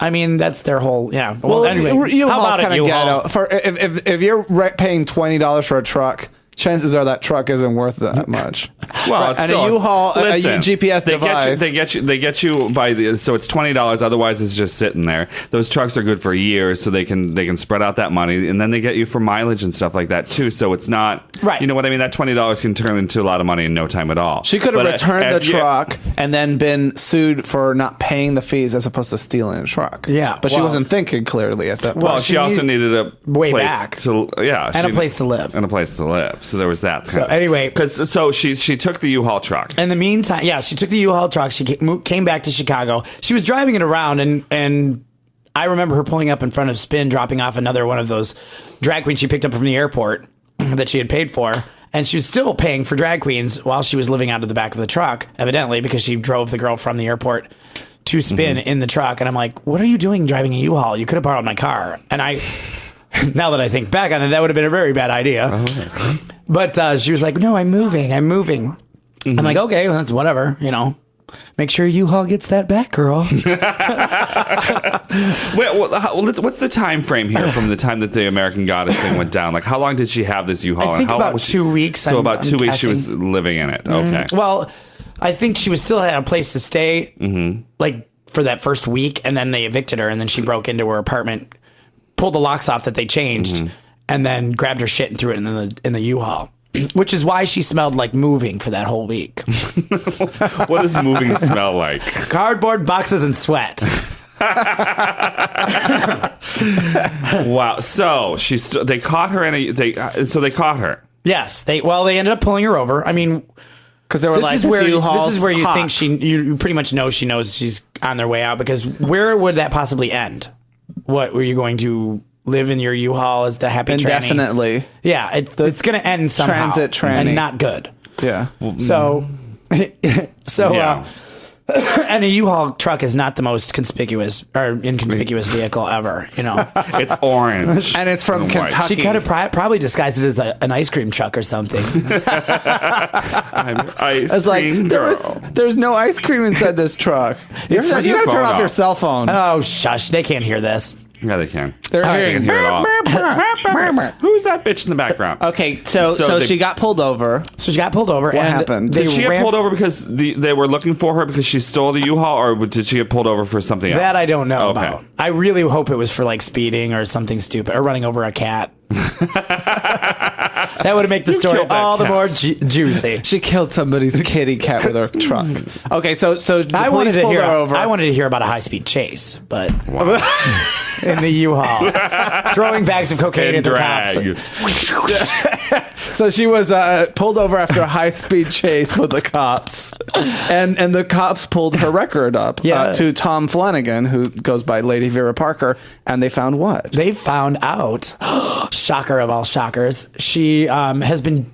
I mean, that's their whole, yeah. Well, anyway, U-Haul's how about it, kind of U-Haul? ghetto. For if you're paying $20 for a truck, chances are that truck isn't worth that much. Well, and a U-Haul, a GPS they device. They get you by the, so it's $20. Otherwise, it's just sitting there. Those trucks are good for years, so they can spread out that money, and then they get you for mileage and stuff like that too. So it's not right. You know what I mean? That $20 can turn into a lot of money in no time at all. She could have returned the truck and then been sued for not paying the fees as opposed to stealing a truck. Yeah, but she wasn't thinking clearly at that point. Well, she also needed a way place back to and a place to live. And a place to live. So there was that. So anyway, because she took the U-Haul truck. In the meantime, yeah, she took the U-Haul truck. She came back to Chicago. She was driving it around, and I remember her pulling up in front of Spin, dropping off another one of those drag queens she picked up from the airport that she had paid for. And she was still paying for drag queens while she was living out of the back of the truck, evidently, because she drove the girl from the airport to Spin in the truck. And I'm like, what are you doing driving a U-Haul? You could have borrowed my car. And now that I think back on it, that would have been a very bad idea. Oh. But she was like, no, I'm moving. Mm-hmm. I'm like, okay, well, that's whatever, Make sure U-Haul gets that back, girl. Wait, what's the time frame here from the time that the American Goddess thing went down? Like, how long did she have this U-Haul? I think about 2 weeks. So about 2 weeks she was living in it. Okay. Well, I think she was still had a place to stay, like for that first week, and then they evicted her, and then she broke into her apartment, pulled the locks off that they changed, and then grabbed her shit and threw it in the U-Haul. Which is why she smelled like moving for that whole week. What does moving smell like? Cardboard boxes and sweat. Wow. So they caught her they caught her. Yes. They ended up pulling her over. I mean, because they were this is where you think you pretty much know she knows she's on their way out, because where would that possibly end? What were you going to live in your U-Haul as the happy tranny? Indefinitely. Yeah, it's going to end somehow. Transit tranny. And not good. Yeah. So yeah. And a U-Haul truck is not the most conspicuous or inconspicuous vehicle ever, It's orange. And it's from Kentucky. She could have probably disguised it as an ice cream truck or something. It's like, there's no ice cream inside this truck. You got to turn off your cell phone. Oh, shush. They can't hear this. Yeah, they can. They can hear it all. Who's that bitch in the background? Okay, so she got pulled over. So she got pulled over. What happened? Did she get pulled over because they were looking for her because she stole the U-Haul, or did she get pulled over for something else? That I don't know about. I really hope it was for like speeding or something stupid, or running over a cat. That would make the story all the more juicy. She killed somebody's kitty cat with her truck. Okay, so I wanted to hear about a high-speed chase, but in the U-Haul, throwing bags of cocaine at the cops. So she was pulled over after a high-speed chase with the cops, and the cops pulled her record up to Tom Flanagan, who goes by Lady Vera Parker, and they found what? They found out, shocker of all shockers, she has been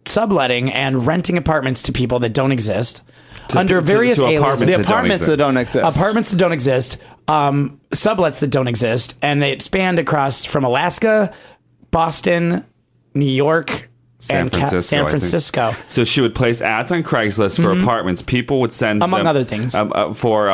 subletting and renting apartments to people that don't exist. Under various aliases. The apartments that don't exist. Apartments that don't exist. Sublets that don't exist. And they spanned across from Alaska, Boston, New York, San Francisco. So she would place ads on Craigslist for apartments. People would send among other things for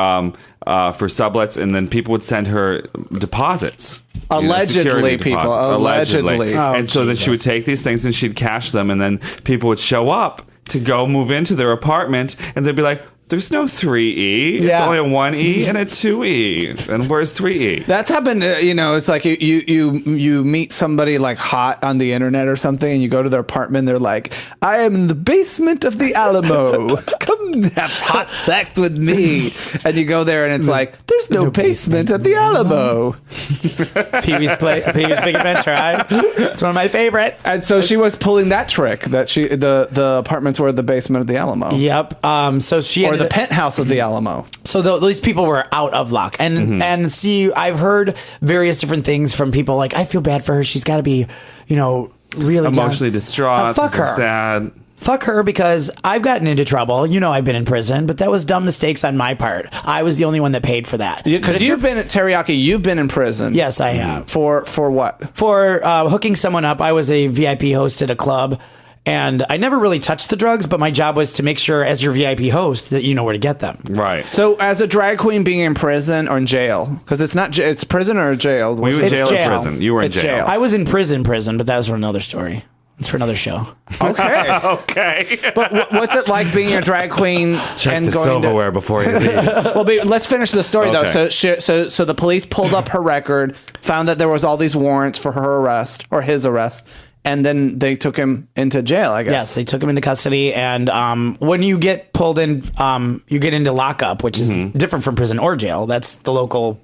sublets, and then people would send her deposits. Allegedly, people. Allegedly. Oh, and so then she would take these things and she'd cash them, and then people would show up to go move into their apartment, and they'd be like, there's no 3E. It's only a 1E and a 2E. And where's 3E? That's happened, it's like you meet somebody like hot on the internet or something, and you go to their apartment, they're like, I am in the basement of the Alamo. Come have hot sex with me. And you go there and it's like, there's no basement at the Alamo. Pee-wee's Big Adventure, right? It's one of my favorites. And so she was pulling that trick, that the apartments were the basement of the Alamo. Yep. So she the penthouse of the Alamo. So these people were out of luck. And see, I've heard various different things from people like, I feel bad for her. She's got to be, really emotionally distraught. Fuck her. Sad. Fuck her, because I've gotten into trouble. I've been in prison, but that was dumb mistakes on my part. I was the only one that paid for that. Because you've been at Teriyaki, you've been in prison. Yes, I have. For what? For hooking someone up. I was a VIP host at a club, And I never really touched the drugs, but my job was to make sure, as your VIP host, that you know where to get them. Right. So, as a drag queen being in prison or in jail, because it's prison or jail. Were you in It's jail, jail. or prison? You were in It's jail. jail. I was in prison, but that was for another story. It's for another show. Okay. Okay. But what's it like being a drag queen Check and the going silverware before you leave. Well, let's finish the story though. Okay. So the police pulled up her record, found that there was all these warrants for her arrest or his arrest, and then they took him into jail, I guess. Yes, they took him into custody, and when you get pulled in, you get into lockup, which is different from prison or jail. That's the local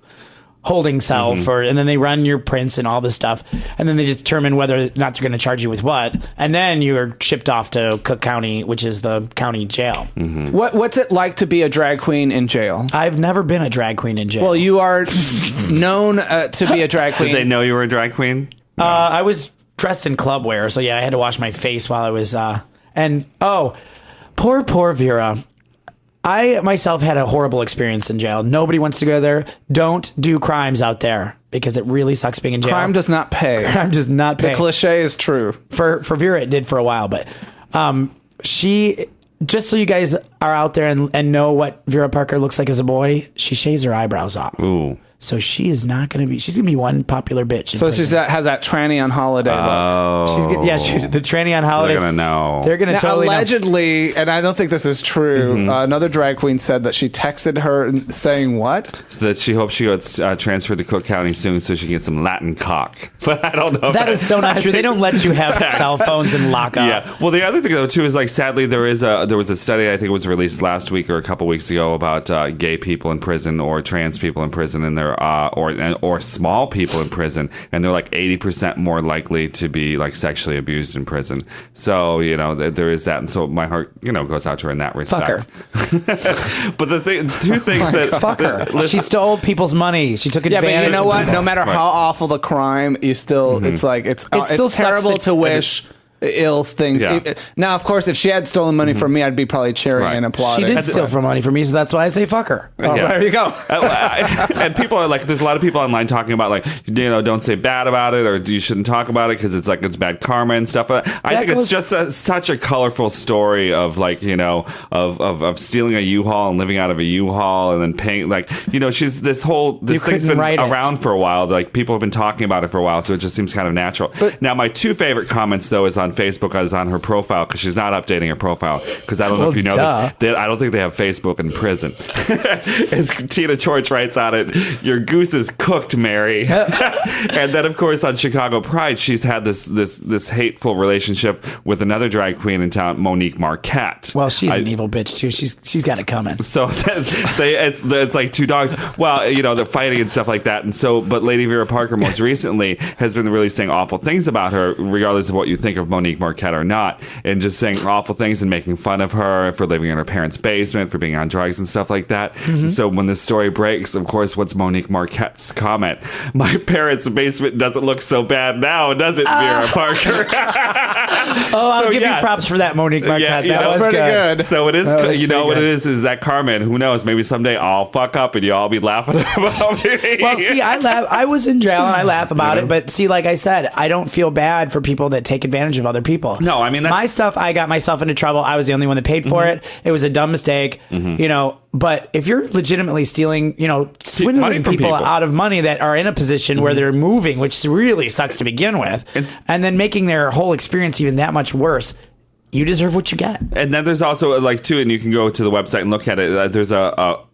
holding cell and then they run your prints and all this stuff, and then they determine whether or not they're going to charge you with what, and then you're shipped off to Cook County, which is the county jail. What's it like to be a drag queen in jail? I've never been a drag queen in jail. Well, you are known to be a drag queen. Did they know you were a drag queen? I was dressed in club wear, so yeah, I had to wash my face while I was poor Vera. I myself had a horrible experience in jail. Nobody wants to go there. Don't do crimes out there because it really sucks being in jail. Crime does not pay. Crime does not pay. The cliche is true. For Vera, it did for a while, but she, just so you guys are out there and know what Vera Parker looks like as a boy, she shaves her eyebrows off. Ooh. So she is not going to be. She's going to be one popular bitch. So she has that tranny on holiday look. She's the tranny on holiday. They're gonna know. They're going to totally know. Allegedly, and I don't think this is true. Another drag queen said that she texted her saying what? So that she hopes she gets transferred to Cook County soon so she can get some Latin cock. But I don't know. That is so not true. They don't let you have cell phones and lock up. Yeah. Well, the other thing though too is like sadly there was a study I think it was released last week or a couple weeks ago about gay people in prison or trans people in prison, and they're or small people in prison, and they're like 80% more likely to be like sexually abused in prison. So there is that, and so my heart goes out to her in that respect. Fuck her. But two things that Fuck her. She stole people's money. She took advantage. Yeah, but you know of what? people. No matter how awful the crime, you still it's like it's still terrible sucks to wish ill things. Yeah. Now, of course, if she had stolen money from me, I'd be probably cheering Right. and applauding. She did steal from money from me, so that's why I say fuck her. Oh, Yeah. there you go. And people are like, there's a lot of people online talking about like, don't say bad about it, or you shouldn't talk about it because it's like it's bad karma and stuff. I think it's just such a colorful story of like of stealing a U-Haul and living out of a U-Haul and then paying she's this thing's been around for a while. Like people have been talking about it for a while, so it just seems kind of natural. Now, my two favorite comments though is on Facebook, is on her profile, because she's not updating her profile, because I don't know if you know this. I don't think they have Facebook in prison. As Tina George writes on it, your goose is cooked, Mary. And then, of course, on Chicago Pride, she's had this hateful relationship with another drag queen in town, Monique Marquette. Well, she's an evil bitch too. She's got it coming. So it's like two dogs. Well, they're fighting and stuff like that. And so, but Lady Vera Parker most recently has been really saying awful things about her, regardless of what you think of Monique Marquette or not, and just saying awful things and making fun of her for living in her parents' basement, for being on drugs and stuff like that. And so when this story breaks, of course, what's Monique Marquette's comment? My parents' basement doesn't look so bad now, does it, Vera Parker? I'll give you props for that, Monique Marquette. Yeah, that was pretty good. So it is, what it is that karma, and who knows, maybe someday I'll fuck up and you'll all be laughing about me. Well, see, I laugh. I was in jail and I laugh about it, but see, like I said, I don't feel bad for people that take advantage of other people. No, I mean, that's... my stuff. I got myself into trouble. I was the only one that paid for it. It was a dumb mistake, But if you're legitimately stealing, swindling people out of money that are in a position where they're moving, which really sucks to begin with, and then making their whole experience even that much worse, you deserve what you get. And then there's also and you can go to the website and look at it. There's a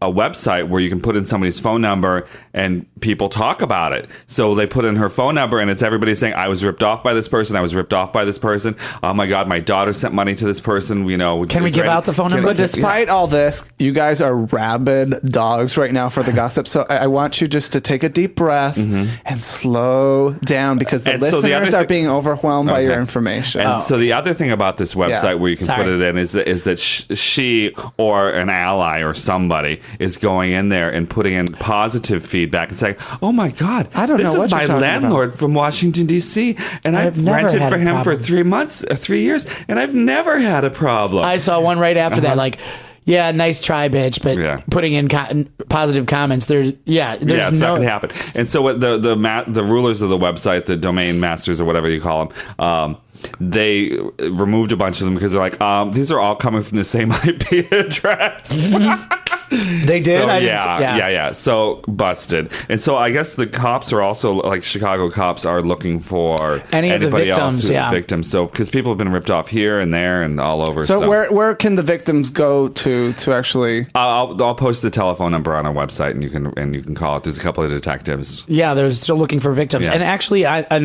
website where you can put in somebody's phone number and people talk about it. So they put in her phone number and it's everybody saying, I was ripped off by this person. I was ripped off by this person. Oh my God, my daughter sent money to this person. Can we give out the phone number? But despite all this, you guys are rabid dogs right now for the gossip. So I want you just to take a deep breath and slow down, because the listeners are being overwhelmed by your information. And so the other thing about this website where you can put it in is that she or an ally or somebody is going in there and putting in positive feedback and saying, oh my God, this is my landlord from Washington, D.C. and I've rented for him for 3 years, and I've never had a problem. I saw one right after that, like, yeah, nice try, bitch, but putting in positive comments, it's not going to happen. And so what the rulers of the website, the domain masters or whatever you call them, they removed a bunch of them because they're like, these are all coming from the same IP address. They did? So, I didn't yeah. So busted. And so I guess the cops are also, like Chicago cops are looking for any of the anybody victims, else who's victims. So because people have been ripped off here and there and all over. So where can the victims go to actually? I'll post the telephone number on our website and you can call it. There's a couple of detectives. Yeah, they're still looking for victims. Yeah. And actually, I don't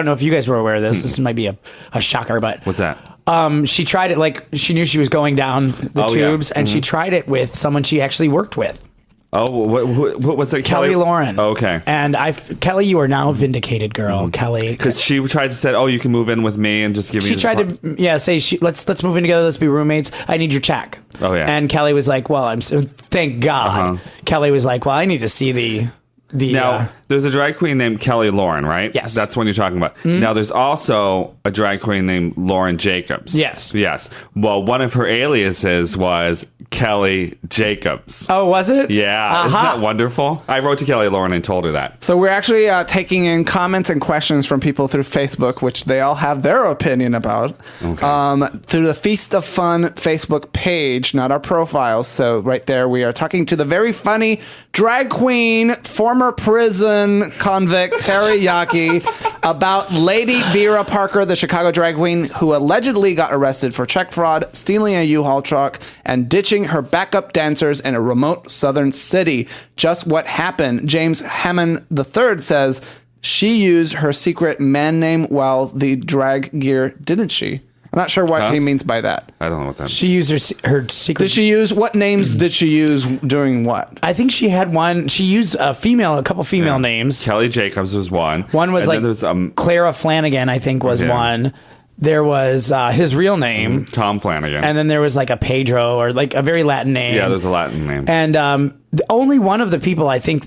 know if you guys were aware of this. This might be a shocker, but what's that? She tried it, like she knew she was going down the tubes, and she tried it with someone she actually worked with. Oh, what was it? Kelly Lauren. Okay. And Kelly, you are now vindicated, girl. Kelly, because she tried to say, "Oh, you can move in with me and just give me." She tried to, say, let's move in together. Let's be roommates. I need your check. Oh yeah. And Kelly was like, "Well, thank God." Kelly was like, "Well, I need to see the." Now, there's a drag queen named Kelly Lauren, right? Yes. That's what you're talking about. Now, there's also a drag queen named Lauren Jacobs. Yes. Yes. Well, one of her aliases was Kelly Jacobs. Oh, was it? Yeah. Isn't that wonderful? I wrote to Kelly Lauren and told her that. So we're actually taking in comments and questions from people through Facebook, which they all have their opinion about. Okay. Through the Feast of Fun Facebook page, not our profiles. So right there, we are talking to the very funny drag queen, former prison convict teriyaki about Lady Vera Parker, the Chicago drag queen who allegedly got arrested for check fraud, stealing a U-Haul truck, and ditching her backup dancers in a remote southern city. Just what happened? James Hammond III says she used her secret man name while the drag gear, didn't she? I'm not sure what he means by that. I don't know what that means. She used her secret. Did she use, what names did she use doing what? I think she had one. She used a couple female names. Kelly Jacobs was one. One was and like Clara Flanagan, I think was one. There was his real name. Tom Flanagan. And then there was like a Pedro or like a very Latin name. Yeah, there's a Latin name. And only one of the people I think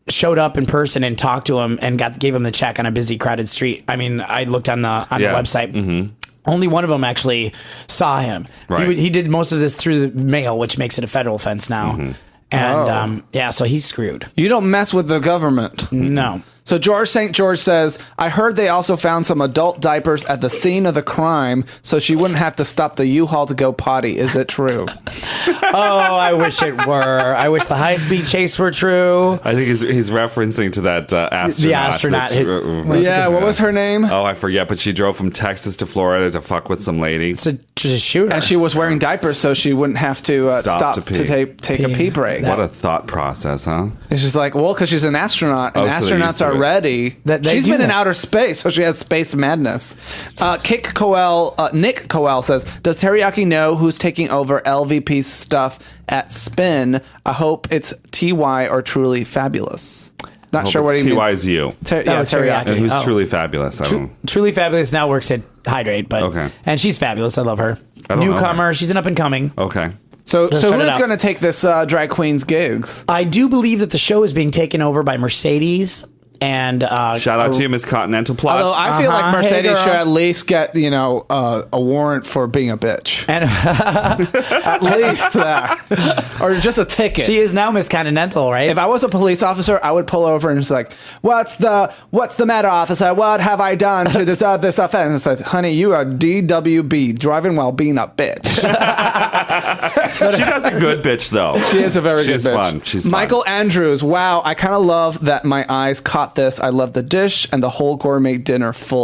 showed up in person and talked to him and gave him the check on a busy, crowded street. I mean, I looked on the website. Mm-hmm. Only one of them actually saw him. Right. He did most of this through the mail, which makes it a federal offense now. Mm-hmm. And so he's screwed. You don't mess with the government. No. So George St. George says, I heard they also found some adult diapers at the scene of the crime so she wouldn't have to stop the U-Haul to go potty. Is it true? Oh, I wish it were. I wish the high-speed chase were true. I think he's referencing to that astronaut. The astronaut. What was her name? Oh, I forget, but she drove from Texas to Florida to fuck with some lady. It's a shooter. And she was wearing diapers so she wouldn't have to stop to take a pee break. What a thought process, huh? It's just like, well, because she's an astronaut, and astronauts are ready. She's been in outer space, so she has space madness. Nick Coel says, does Teriyaki know who's taking over LVP's stuff at Spin? I hope it's TY or Truly Fabulous. Not sure what he means. TY's you. Teriyaki. And who's Truly Fabulous? Truly Fabulous now works at Hydrate, and she's fabulous. I love her. Newcomer. She's an up and coming. Okay. So who's going to take this drag queen's gigs? I do believe that the show is being taken over by Mercedes. And shout out to you, Miss Continental Plus. Although I feel like Mercedes should at least get a warrant for being a bitch, and at least that, or just a ticket. She is now Miss Continental, right? If I was a police officer, I would pull over and just like, "What's the matter, officer? What have I done to this offense?" And says, "Honey, you are DWB, driving while being a bitch." She does a good bitch though. She is a very good bitch. Fun. She's fun. Michael Andrews. Wow, I kind of love that my eyes caught this. I love the dish and the whole gourmet dinner full